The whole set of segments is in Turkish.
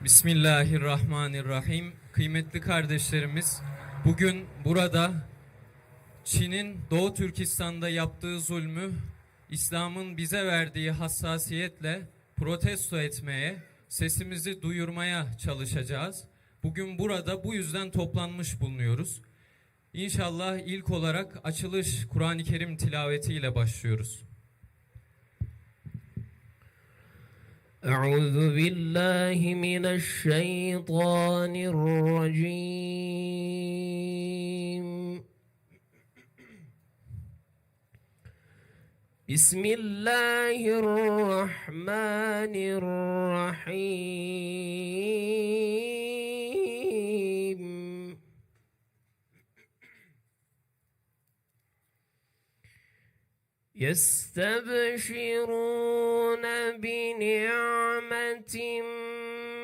Bismillahirrahmanirrahim. Kıymetli kardeşlerimiz, bugün burada Çin'in Doğu Türkistan'da yaptığı zulmü İslam'ın bize verdiği hassasiyetle protesto etmeye, sesimizi duyurmaya çalışacağız. Bugün burada bu yüzden toplanmış bulunuyoruz. İnşallah ilk olarak açılış Kur'an-ı Kerim tilavetiyle başlıyoruz. أعوذ بالله من الشيطان الرجيم بسم الله الرحمن الرحيم يستبشرون بنعمة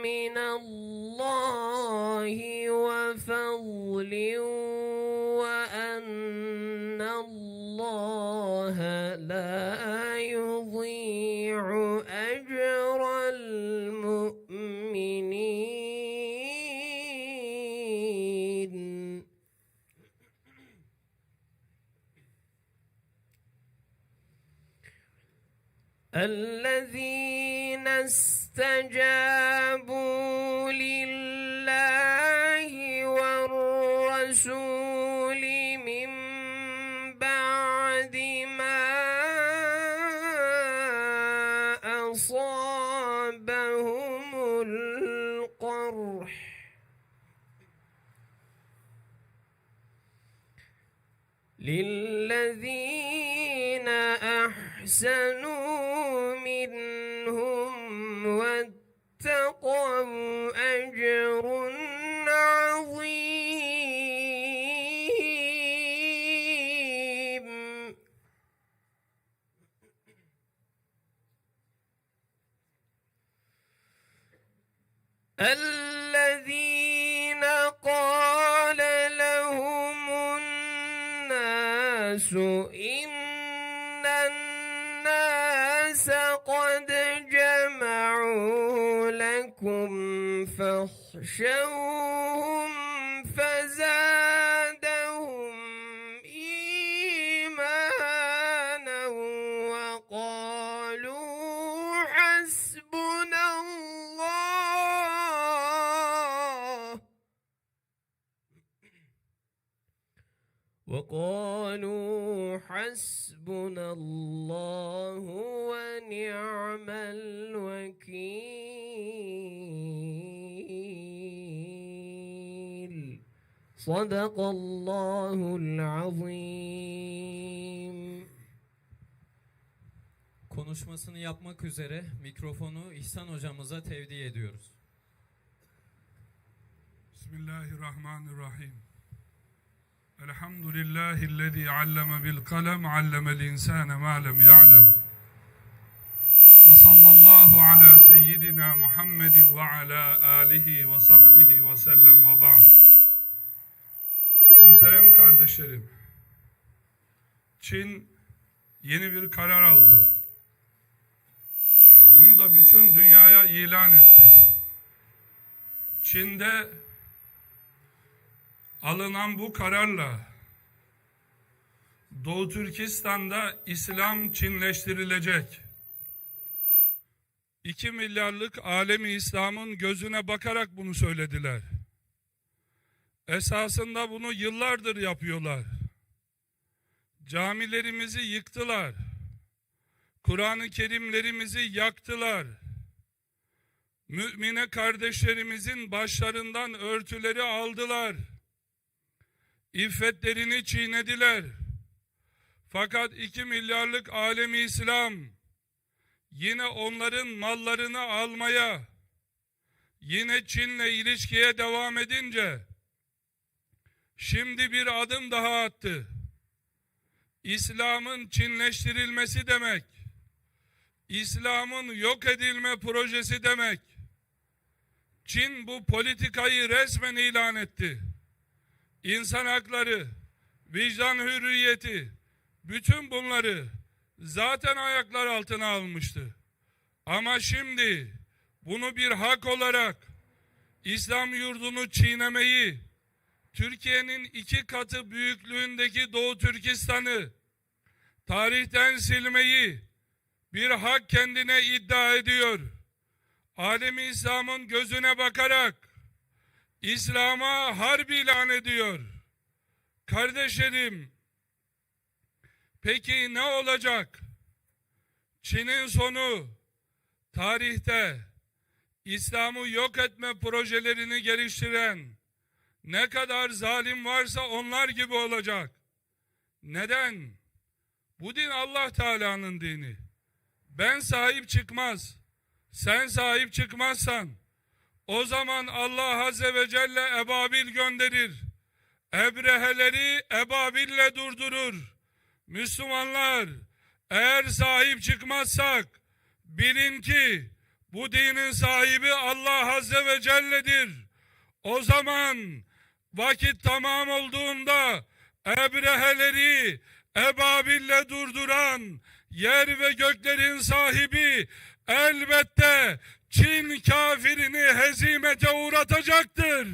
من الله وفضل وأن الله لا يضيع أجر المؤمنين الذين استجابوا لله والرسول من بعد ما أصابهم القرح للذين أحسنوا منهم واتقوا أجر عظيم الذين قال لهم الناس إن الناس قد جمعوا لكم فاخشوهم فزادهم إيمانا وقالوا حسبنا الله ونعم الوكيل صدق الله العظيم. Konuşmasını yapmak üzere mikrofonu İhsan hocamıza tevdi ediyoruz. Bismillahirrahmanirrahim. Elhamdülillahillezî alleme bil kalem, allemel insâne mâ lem ya'lem. Ve sallallahu ala seyyidina Muhammedin ve ala alihi ve sahbihi ve sellem ve ba'd. Muhterem kardeşlerim, Çin yeni bir karar aldı. Bunu da bütün dünyaya ilan etti. Çin'de alınan bu kararla Doğu Türkistan'da İslam Çinleştirilecek. 2 milyarlık alemi İslam'ın gözüne bakarak bunu söylediler. Esasında bunu yıllardır yapıyorlar. Camilerimizi yıktılar. Kur'an-ı Kerimlerimizi yaktılar. Mümine kardeşlerimizin başlarından örtüleri aldılar. İffetlerini çiğnediler. Fakat 2 milyarlık alemi İslam yine onların mallarını almaya, yine Çin'le ilişkiye devam edince şimdi bir adım daha attı. İslam'ın Çinleştirilmesi demek, İslam'ın yok edilme projesi demek. Çin bu politikayı resmen ilan etti. İnsan hakları, vicdan hürriyeti, bütün bunları zaten ayaklar altına almıştı. Ama şimdi bunu bir hak olarak İslam yurdunu çiğnemeyi, Türkiye'nin 2 katı büyüklüğündeki Doğu Türkistan'ı tarihten silmeyi bir hak kendine iddia ediyor. Alemi İslam'ın gözüne bakarak İslam'a harp ilan ediyor. Kardeşlerim, peki ne olacak? Çin'in sonu tarihte İslam'ı yok etme projelerini geliştiren ne kadar zalim varsa onlar gibi olacak. Neden? Bu din Allah Teala'nın dini. Ben sahip çıkmaz, sen sahip çıkmazsan o zaman Allah Azze ve Celle ebabil gönderir. Ebreheleri ebabille durdurur. Müslümanlar, eğer sahip çıkmazsak bilin ki bu dinin sahibi Allah Azze ve Celle'dir. O zaman vakit tamam olduğunda ebreheleri ebabille durduran yer ve göklerin sahibi elbette Çin kafirini hezimete uğratacaktır.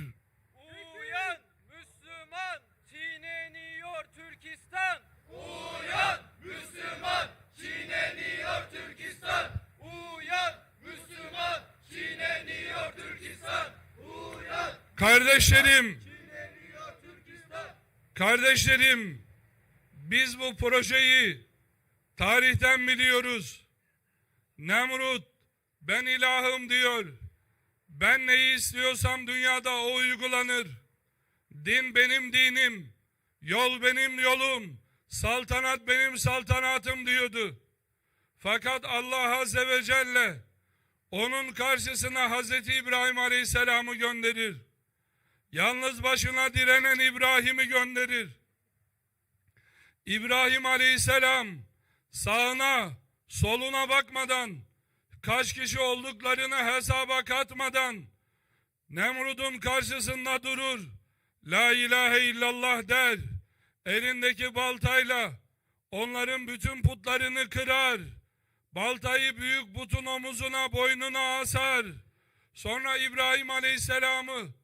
Uyan Müslüman, çiğneniyor Türkistan. Uyan Müslüman, çiğneniyor Türkistan. Uyan Müslüman, çiğneniyor Türkistan. Uyan. Kardeşlerim, biz bu projeyi tarihten biliyoruz. Nemrut, ben ilahım diyor. Ben neyi istiyorsam dünyada o uygulanır. Din benim dinim, yol benim yolum, saltanat benim saltanatım diyordu. Fakat Allah Azze ve Celle onun karşısına Hazreti İbrahim Aleyhisselam'ı gönderir. Yalnız başına direnen İbrahim'i gönderir. İbrahim Aleyhisselam sağına, soluna bakmadan, kaç kişi olduklarını hesaba katmadan Nemrut'un karşısında durur. La ilahe illallah der. Elindeki baltayla onların bütün putlarını kırar. Baltayı büyük putun omuzuna, boynuna asar. Sonra İbrahim Aleyhisselam'ı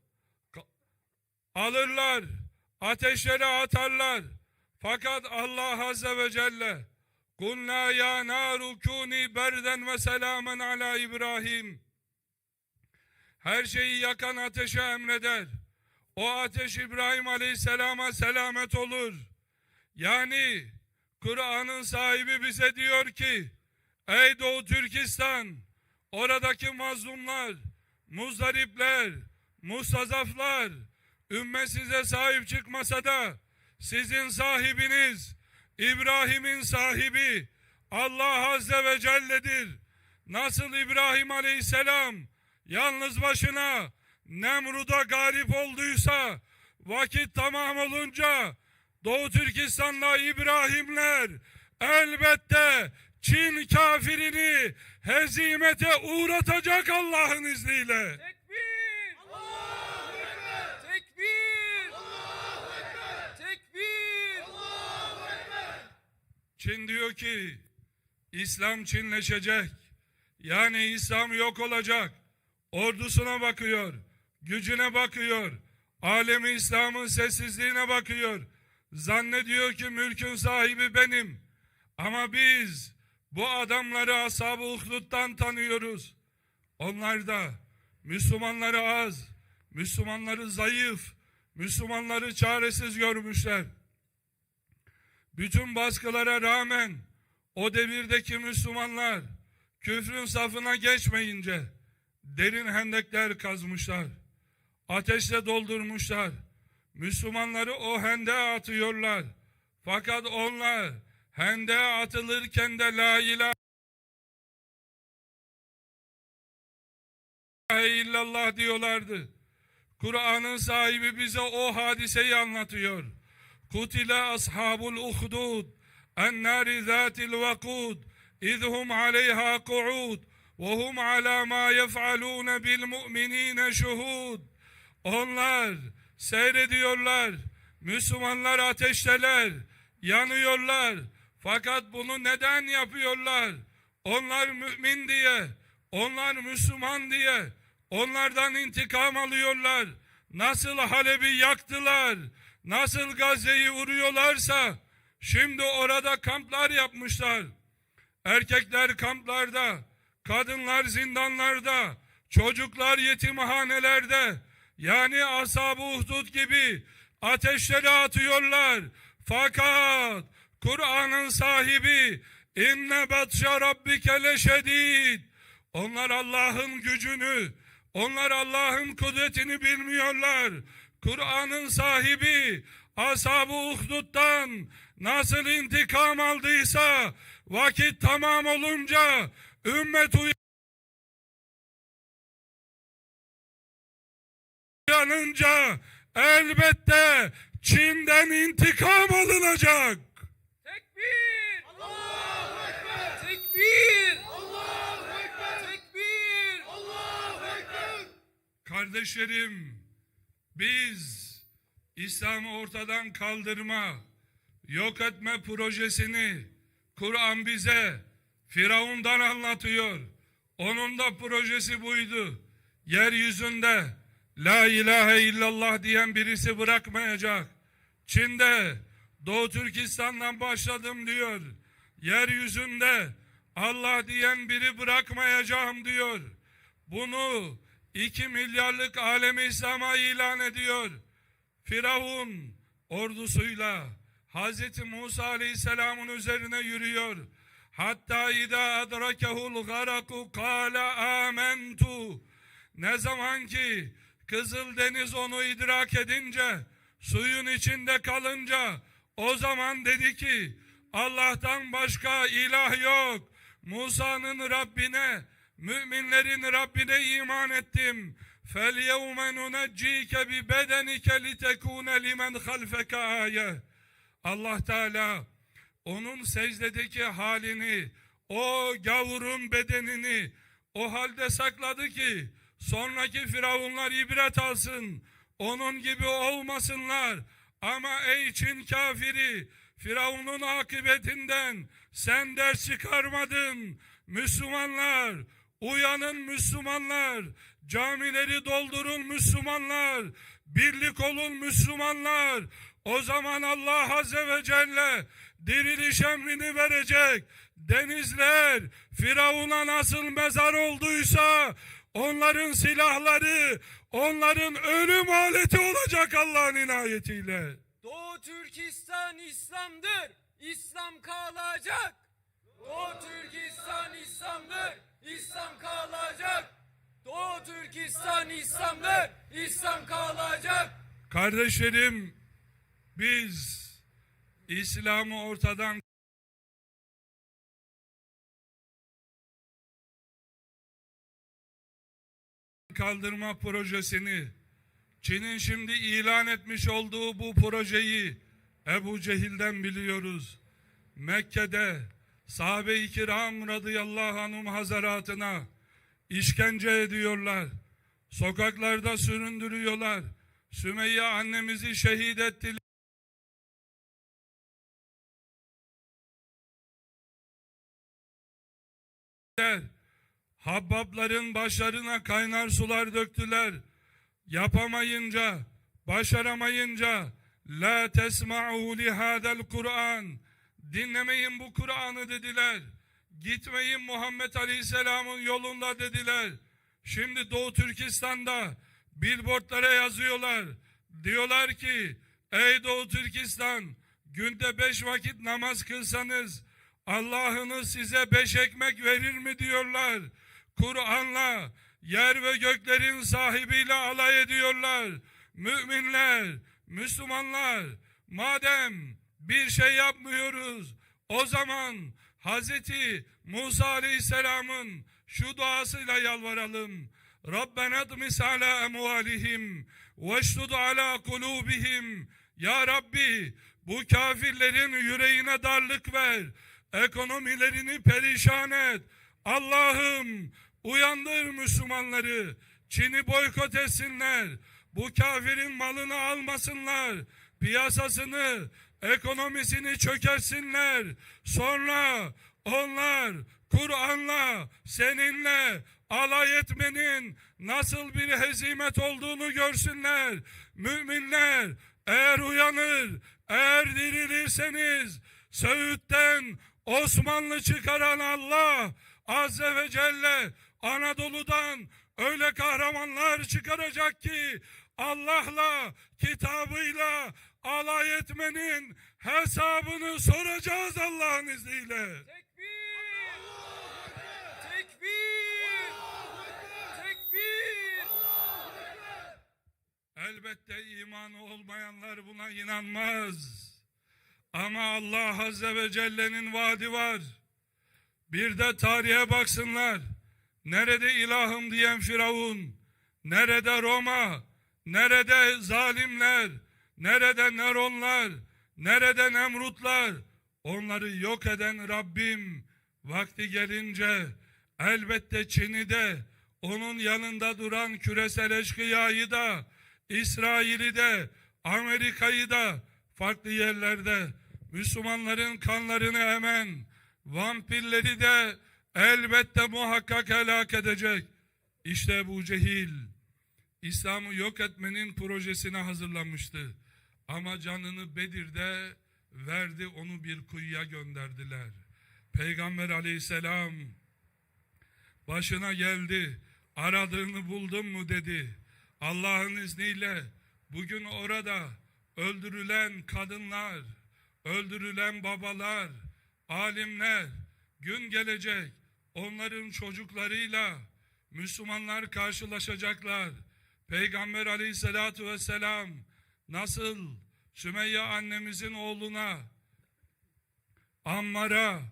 alırlar, ateşlere atarlar. Fakat Allah Azze ve Celle "Kulna ya naru kuni berden ve selamen ala İbrahim." Her şeyi yakan ateşe emreder. O ateş İbrahim Aleyhisselam'a selamet olur. Yani Kur'an'ın sahibi bize diyor ki, ey Doğu Türkistan, oradaki mazlumlar, muzdaripler, mustazaflar, ümmet size sahip çıkmasa da sizin sahibiniz, İbrahim'in sahibi Allah Azze ve Celle'dir. Nasıl İbrahim Aleyhisselam yalnız başına Nemrut'a galip olduysa, vakit tamam olunca Doğu Türkistan'da İbrahimler elbette Çin kafirini hezimete uğratacak Allah'ın izniyle. Tekbir! Allahu Ekber! Tekbir! Allahu Ekber! Tekbir! Allahu Ekber! Çin diyor ki İslam Çinleşecek. Yani İslam yok olacak. Ordusuna bakıyor, gücüne bakıyor, alemi İslam'ın sessizliğine bakıyor. Zannediyor ki mülkün sahibi benim. Ama biz bu adamları Ashab-ı Uhdud'dan tanıyoruz. Onlar da Müslümanları az, Müslümanları zayıf, Müslümanları çaresiz görmüşler. Bütün baskılara rağmen o devirdeki Müslümanlar küfrün safına geçmeyince derin hendekler kazmışlar. Ateşle doldurmuşlar. Müslümanları o hendeğe atıyorlar. Fakat onlar hendeğe atılırken de la ilahe illallah diyorlardı. Kur'an'ın sahibi bize o hadiseyi anlatıyor. Kutile ashabul uhdud ennâri zâtil vakûd izhum aleyhâ ku'ud ve hum alâ mâ yef'alûne bil mu'minîne şuhud. Onlar seyrediyorlar. Müslümanlar ateşteler, yanıyorlar. Fakat bunu neden yapıyorlar? Onlar mümin diye, onlar Müslüman diye, onlardan intikam alıyorlar. Nasıl Halep'i yaktılar, nasıl Gazze'yi vuruyorlarsa, şimdi orada kamplar yapmışlar. Erkekler kamplarda, kadınlar zindanlarda, çocuklar yetimhanelerde, yani Ashab-ı Uhdud gibi ateşlere atıyorlar. Fakat Kur'an'ın sahibi inne batşa rabbike leşedid. Onlar Allah'ın gücünü, onlar Allah'ın kudretini bilmiyorlar. Kur'an'ın sahibi Ashab-ı Uhdud'dan nasıl intikam aldıysa, vakit tamam olunca ümmet uyanınca elbette Çin'den intikam alınacak. Tekbir! Allahu Ekber! Tekbir! Allahu Ekber! Tekbir! Allahu Ekber! Kardeşlerim, biz İslam'ı ortadan kaldırma, yok etme projesini Kur'an bize Firavun'dan anlatıyor. Onun da projesi buydu. Yeryüzünde La ilahe illallah diyen birisi bırakmayacak. Çin'de Doğu Türkistan'dan başladım diyor. Yeryüzünde Allah diyen biri bırakmayacağım diyor. Bunu 2 milyarlık alemi İslam'a ilan ediyor. Firavun ordusuyla Hazreti Musa Aleyhisselam'ın üzerine yürüyor. Hatta idâ adrakehul garaku kâle âmentu. Ne zaman ki Kızıldeniz onu idrak edince, suyun içinde kalınca, o zaman dedi ki Allah'tan başka ilah yok. Musa'nın Rabbine, müminlerin Rabbine iman ettim. فَالْيَوْمَ نُنَجِّيكَ بِبَدَنِكَ لِتَكُونَ لِمَنْ خَلْفَكَ آيَةً. Allah Teala onun secdedeki halini, o gavurun bedenini o halde sakladı ki sonraki firavunlar ibret alsın, onun gibi olmasınlar. Ama ey Çin kafiri, Firavun'un akıbetinden sen ders çıkarmadın. Müslümanlar, uyanın Müslümanlar, camileri doldurun Müslümanlar, birlik olun Müslümanlar. O zaman Allah Azze ve Celle diriliş emrini verecek. Denizler Firavun'a nasıl mezar olduysa onların silahları, onların ölüm aleti olacak Allah'ın inayetiyle. Doğu Türkistan İslam'dır. İslam kalacak. Doğu Türkistan İslam'dır. İslam kalacak. Doğu Türkistan İslam'dır. İslam kalacak. Kardeşlerim, biz İslam'ı ortadan kaldırma projesini, Çin'in şimdi ilan etmiş olduğu bu projeyi Ebu Cehil'den biliyoruz. Mekke'de sahabe-i kiram radıyallahu anhum hazaratına işkence ediyorlar. Sokaklarda süründürüyorlar. Sümeyye annemizi şehit ettiler. Habbabların başlarına kaynar sular döktüler. Yapamayınca, başaramayınca la tesma'u li hadal Kur'an, dinlemeyin bu Kur'an'ı dediler. Gitmeyin Muhammed Aleyhisselam'ın yolunda dediler. Şimdi Doğu Türkistan'da billboardlara yazıyorlar. Diyorlar ki ey Doğu Türkistan, günde 5 vakit namaz kılsanız Allah'ınız size 5 ekmek verir mi diyorlar. Kur'an'la, yer ve göklerin sahibiyle alay ediyorlar. Müminler, Müslümanlar, madem bir şey yapmıyoruz, o zaman Hazreti Musa Aleyhisselam'ın şu duasıyla yalvaralım. Rabbena tmis ala emvalihim veştud ala kulubihim. Ya Rabbi, bu kafirlerin yüreğine darlık ver, ekonomilerini perişan et. Allah'ım, uyandır Müslümanları, Çin'i boykot etsinler, bu kafirin malını almasınlar, piyasasını, ekonomisini çökersinler. Sonra onlar Kur'an'la, seninle alay etmenin nasıl bir hezimet olduğunu görsünler. Müminler eğer uyanır, eğer dirilirseniz Söğüt'ten Osmanlı çıkaran Allah Azze ve Celle Anadolu'dan öyle kahramanlar çıkaracak ki Allah'la, kitabıyla alay etmenin hesabını soracağız Allah'ın izniyle. Tekbir! Tekbir! Tekbir! Elbette imanı olmayanlar buna inanmaz. Ama Allah Azze ve Celle'nin vaadi var. Bir de tarihe baksınlar. Nerede ilahım diyen Firavun, nerede Roma, nerede zalimler, nerede Neronlar, nerede Nemrutlar, onları yok eden Rabbim vakti gelince elbette Çin'i de, onun yanında duran küresel eşkıyayı da, İsrail'i de, Amerika'yı da, farklı yerlerde Müslümanların kanlarını emen vampirleri de elbette muhakkak helak edecek. İşte Ebu Cehil İslam'ı yok etmenin projesine hazırlanmıştı. Ama canını Bedir'de verdi, onu bir kuyuya gönderdiler. Peygamber aleyhisselam başına geldi, aradığını buldun mu dedi. Allah'ın izniyle bugün orada öldürülen kadınlar, öldürülen babalar, alimler, gün gelecek onların çocuklarıyla Müslümanlar karşılaşacaklar. Peygamber aleyhissalatu vesselam nasıl Sümeyye annemizin oğluna Ammar'a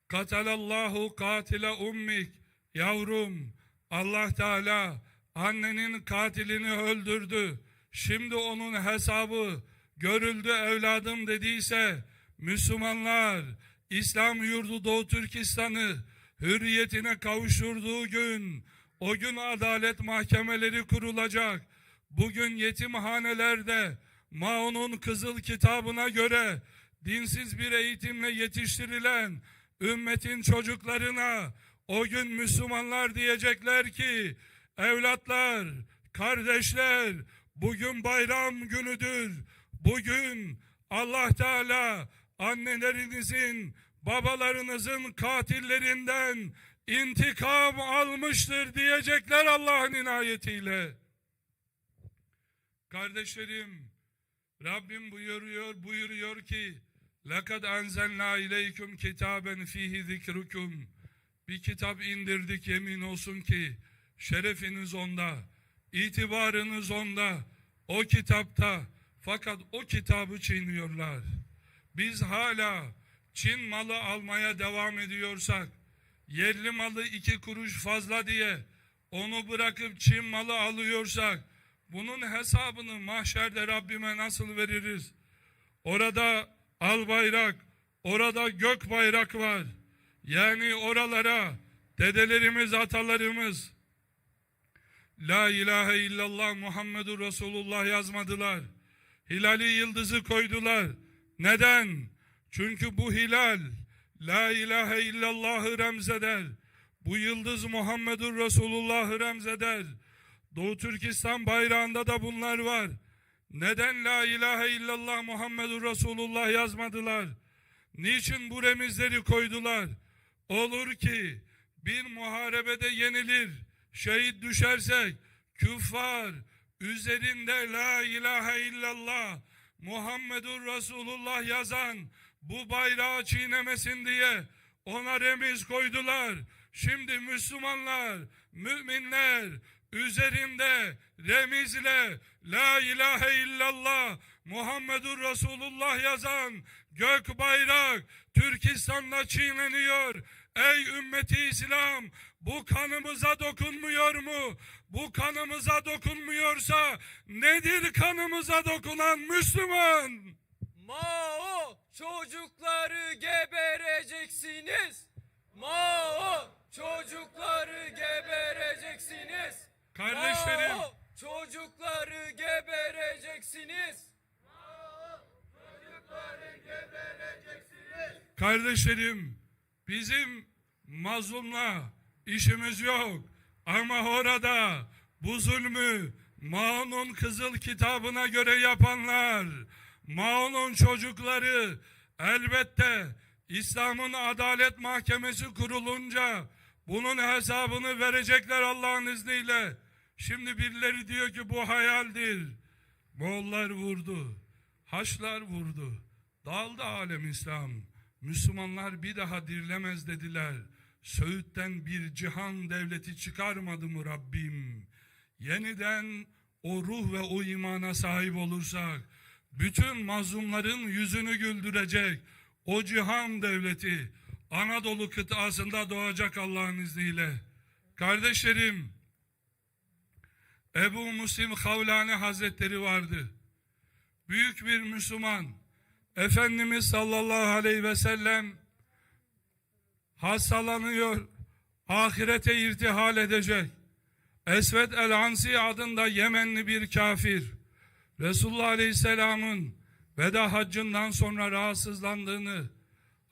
katalallahu katile ummik, yavrum Allah Teala annenin katilini öldürdü, şimdi onun hesabı görüldü evladım dediyse, Müslümanlar İslam yurdu Doğu Türkistan'ı hürriyetine kavuşturduğu gün, o gün adalet mahkemeleri kurulacak. Bugün yetimhanelerde Mao'nun Kızıl Kitabına göre dinsiz bir eğitimle yetiştirilen ümmetin çocuklarına o gün Müslümanlar diyecekler ki, evlatlar, kardeşler, bugün bayram günüdür. Bugün Allah Teala annelerinizin, babalarınızın katillerinden intikam almıştır diyecekler Allah'ın inayetiyle. Kardeşlerim, Rabbim buyuruyor ki لَقَدْ أَنْزَلْنَا اِلَيْكُمْ كِتَابًا ف۪يهِ ذِكْرُكُمْ Bir kitap indirdik, yemin olsun ki şerefiniz onda, itibarınız onda, o kitapta. Fakat o kitabı çiğniyorlar. Biz hala Çin malı almaya devam ediyorsak, yerli malı 2 kuruş fazla diye onu bırakıp Çin malı alıyorsak, bunun hesabını mahşerde Rabbime nasıl veririz? Orada al bayrak, orada gök bayrak var. Yani oralara dedelerimiz, atalarımız La ilahe illallah Muhammedur Resulullah yazmadılar. Hilali yıldızı koydular. Neden? Çünkü bu hilal La ilahe illallah'ı remzeder. Bu yıldız Muhammedur Resulullah'ı remzeder. Doğu Türkistan bayrağında da bunlar var. Neden La ilahe illallah Muhammedur Resulullah yazmadılar? Niçin bu remizleri koydular? Olur ki bir muharebede yenilir, şehit düşersek, küffar üzerinde La ilahe illallah Muhammedur Resulullah yazan bu bayrağı çiğnemesin diye ona remiz koydular. Şimdi Müslümanlar, müminler üzerinde remizle La ilahe illallah Muhammedur Resulullah yazan gök bayrak Türkistan'da çiğneniyor. Ey ümmeti İslam, bu kanımıza dokunmuyor mu? Bu kanımıza dokunmuyorsa nedir kanımıza dokunan Müslüman? Mao çocukları gebereceksiniz. Mao çocukları gebereceksiniz. Kardeşlerim, Mao çocukları gebereceksiniz. kardeşlerim, bizim mazlumla işimiz yok. Ama orada bu zulmü Maun'un Kızıl Kitabı'na göre yapanlar, Maun'un çocukları elbette İslam'ın Adalet Mahkemesi kurulunca bunun hesabını verecekler Allah'ın izniyle. Şimdi birileri diyor ki bu hayaldir. Moğollar vurdu, Haçlar vurdu, dağıldı alem İslam. Müslümanlar bir daha dirilemez dediler. Söğüt'ten bir cihan devleti çıkarmadı mı Rabbim? Yeniden o ruh ve o imana sahip olursak, bütün mazlumların yüzünü güldürecek o cihan devleti Anadolu kıtasında doğacak Allah'ın izniyle. Kardeşlerim, Ebu Müslim Havlani Hazretleri vardı. Büyük bir Müslüman. Efendimiz sallallahu aleyhi ve sellem hastalanıyor, ahirete irtihal edecek. Esved el-Ansi adında Yemenli bir kafir, Resulullah Aleyhisselam'ın veda haccından sonra rahatsızlandığını,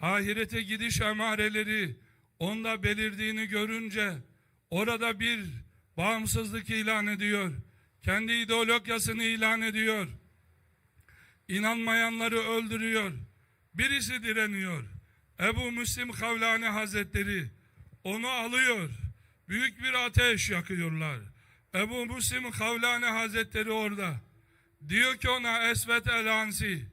ahirete gidiş emareleri onda belirdiğini görünce orada bir bağımsızlık ilan ediyor. Kendi ideolojisini ilan ediyor. İnanmayanları öldürüyor. Birisi direniyor. Ebu Müslim Havlani Hazretleri onu alıyor. Büyük bir ateş yakıyorlar. Ebu Müslim Havlani Hazretleri orada. Diyor ki ona Esved el-Ansi,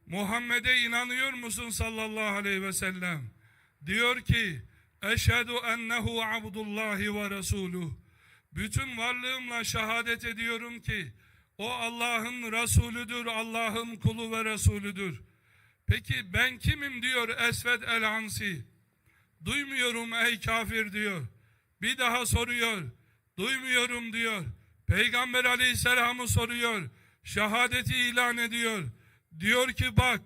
Muhammed'e inanıyor musun sallallahu aleyhi ve sellem? Diyor ki eşhedü ennehu abdullahi ve resuluh. Bütün varlığımla şehadet ediyorum ki o Allah'ın Resulüdür, Allah'ın kulu ve Resulüdür. Peki ben kimim diyor Esved el-Ansi. Duymuyorum ey kafir diyor. Bir daha soruyor. Duymuyorum diyor. Peygamber aleyhisselamı soruyor. Şehadeti ilan ediyor. Diyor ki bak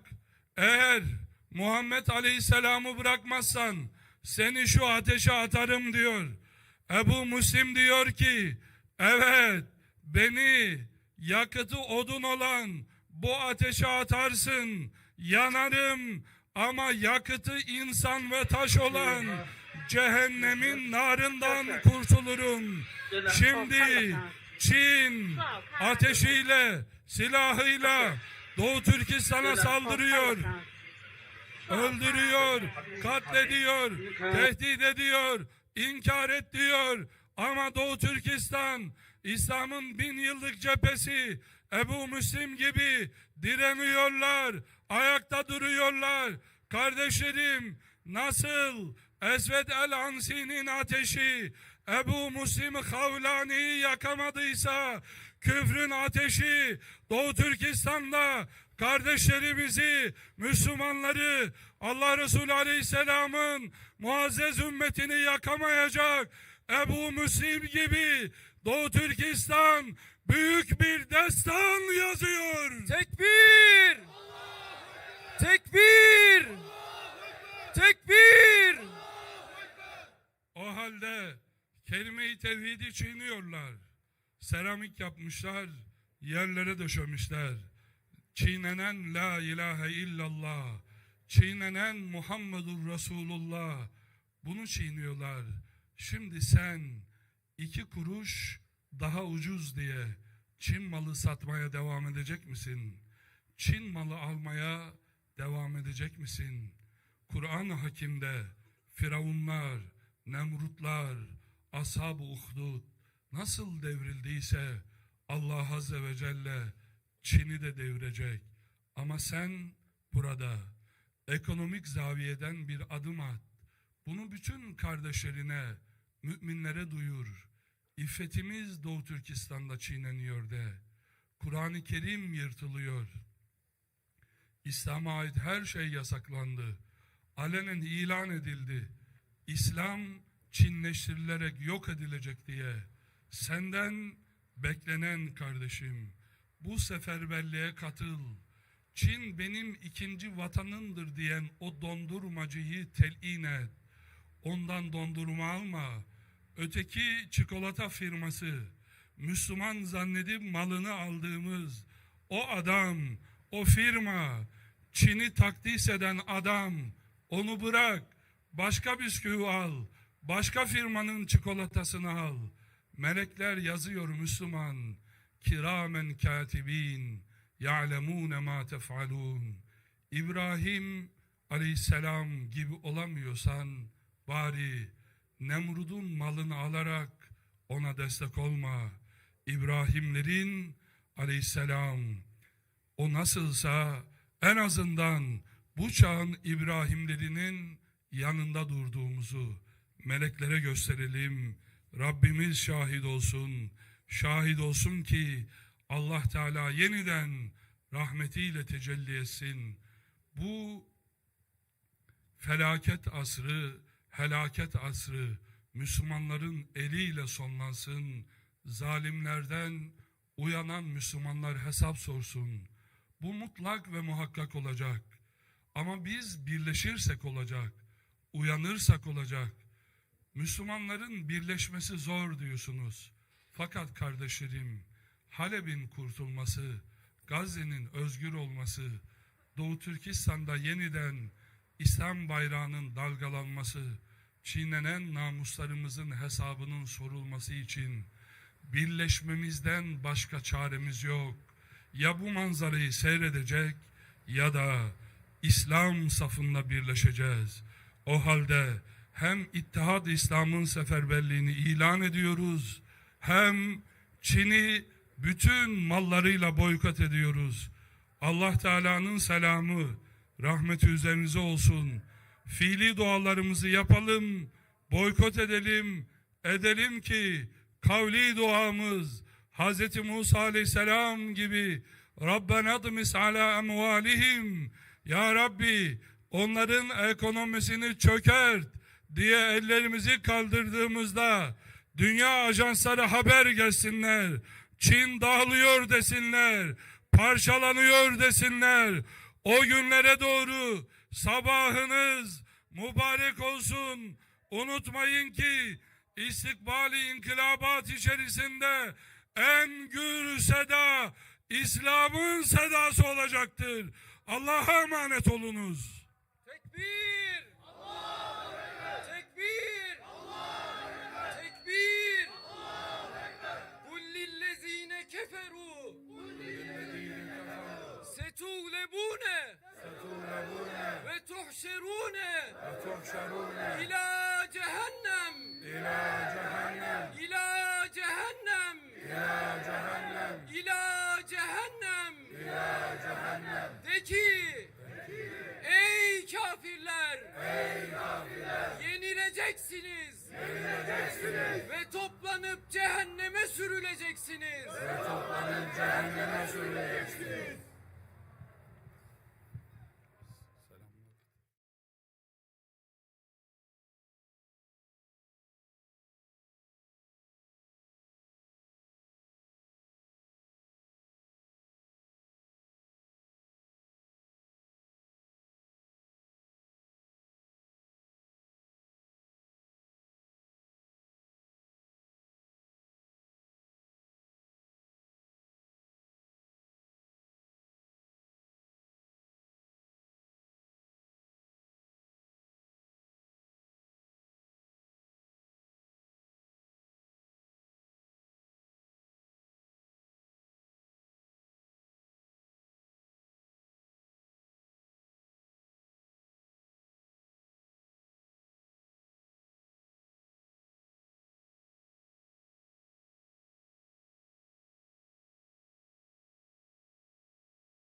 eğer Muhammed aleyhisselamı bırakmazsan seni şu ateşe atarım diyor. Ebu Müslim diyor ki evet beni yakıtı odun olan bu ateşe atarsın yanarım ama yakıtı insan ve taş olan cehennemin narından kurtulurum. Şimdi Çin ateşiyle, silahıyla Doğu Türkistan'a saldırıyor. Öldürüyor, katlediyor, tehdit ediyor, inkar et diyor. Ama Doğu Türkistan, İslam'ın 1000 yıllık cephesi, Ebu Müslim gibi direniyorlar, ayakta duruyorlar. Kardeşlerim, nasıl Esved el-Ansi'nin ateşi Ebu Müslim Havlani'yi yakamadıysa, küfrün ateşi Doğu Türkistan'da kardeşlerimizi, Müslümanları, Allah Resulü Aleyhisselam'ın muazzez ümmetini yakamayacak. Ebu Müslim gibi Doğu Türkistan büyük bir destan yazıyor. Tekbir! Tekbir! Tekbir! O halde kelime-i tevhidi çiğniyorlar. Seramik yapmışlar, yerlere döşemişler. Çiğnenen la ilahe illallah, çiğnenen Muhammedur Resulullah, bunu çiğniyorlar. Şimdi sen 2 kuruş daha ucuz diye Çin malı satmaya devam edecek misin? Çin malı almaya devam edecek misin? Kur'an-ı Hakim'de Firavunlar, Nemrutlar, Ashab-ı Uhdud nasıl devrildiyse Allah Azze ve Celle Çin'i de devirecek. Ama sen burada ekonomik zaviyeden bir adım at. Bunu bütün kardeşlerine, müminlere duyur. İffetimiz Doğu Türkistan'da çiğneniyor de. Kur'an-ı Kerim yırtılıyor. İslam'a ait her şey yasaklandı. Alenen ilan edildi. İslam Çinleştirilerek yok edilecek diye. Senden beklenen kardeşim, bu seferberliğe katıl. Çin benim ikinci vatanımdır diyen o dondurmacıyı telin et. Ondan dondurma alma. Öteki çikolata firması, Müslüman zannedip malını aldığımız o adam, o firma, Çin'i takdis eden adam, onu bırak. başka bisküvi al, başka firmanın çikolatasını al. Melekler yazıyor Müslüman, kiramen katibin, ya'lemûne mâ tef'alûn. İbrahim aleyhisselam gibi olamıyorsan, bari Nemrud'un malını alarak ona destek olma. İbrahimlerin aleyhisselam, o nasılsa en azından bu çağın İbrahimlerinin yanında durduğumuzu meleklere gösterelim. Rabbimiz şahit olsun. Şahit olsun ki Allah Teala yeniden rahmetiyle tecelli etsin. Bu felaket asrı, helaket asrı Müslümanların eliyle sonlansın. Zalimlerden uyanan Müslümanlar hesap sorsun. Bu mutlak ve muhakkak olacak. Ama biz birleşirsek olacak, uyanırsak olacak. Müslümanların birleşmesi zor diyorsunuz. Fakat kardeşlerim, Halep'in kurtulması, Gazze'nin özgür olması, Doğu Türkistan'da yeniden İslam bayrağının dalgalanması, çiğnenen namuslarımızın hesabının sorulması için birleşmemizden başka çaremiz yok. Ya bu manzarayı seyredecek ya da İslam safında birleşeceğiz. O halde hem İttihad-ı İslam'ın seferberliğini ilan ediyoruz, hem Çin'i bütün mallarıyla boykot ediyoruz. Allah Teala'nın selamı, rahmeti üzerinize olsun. Fiili dualarımızı yapalım, boykot edelim ki kavli duamız Hz. Musa aleyhisselam gibi Rabbena dımis ala emvalihim, ya Rabbi onların ekonomisini çökert diye ellerimizi kaldırdığımızda dünya ajansları haber gelsinler. Çin dağılıyor desinler, parçalanıyor desinler. O günlere doğru sabahınız mübarek olsun. Unutmayın ki istikbali inkılabat içerisinde en gür seda İslam'ın sedası olacaktır. Allah'a emanet olunuz. Tekbir! Allahu Ekber! Tekbir! Allahu Ekber! Tekbir! Allahu Ekber! Kullillezine keferu setûlebûne ve tuhşerûne ilâ cehennem ilâ cehennem ilâ cehennem ilâ cehennem de ki ey kafirler yenileceksiniz ve toplanıp cehenneme sürüleceksiniz.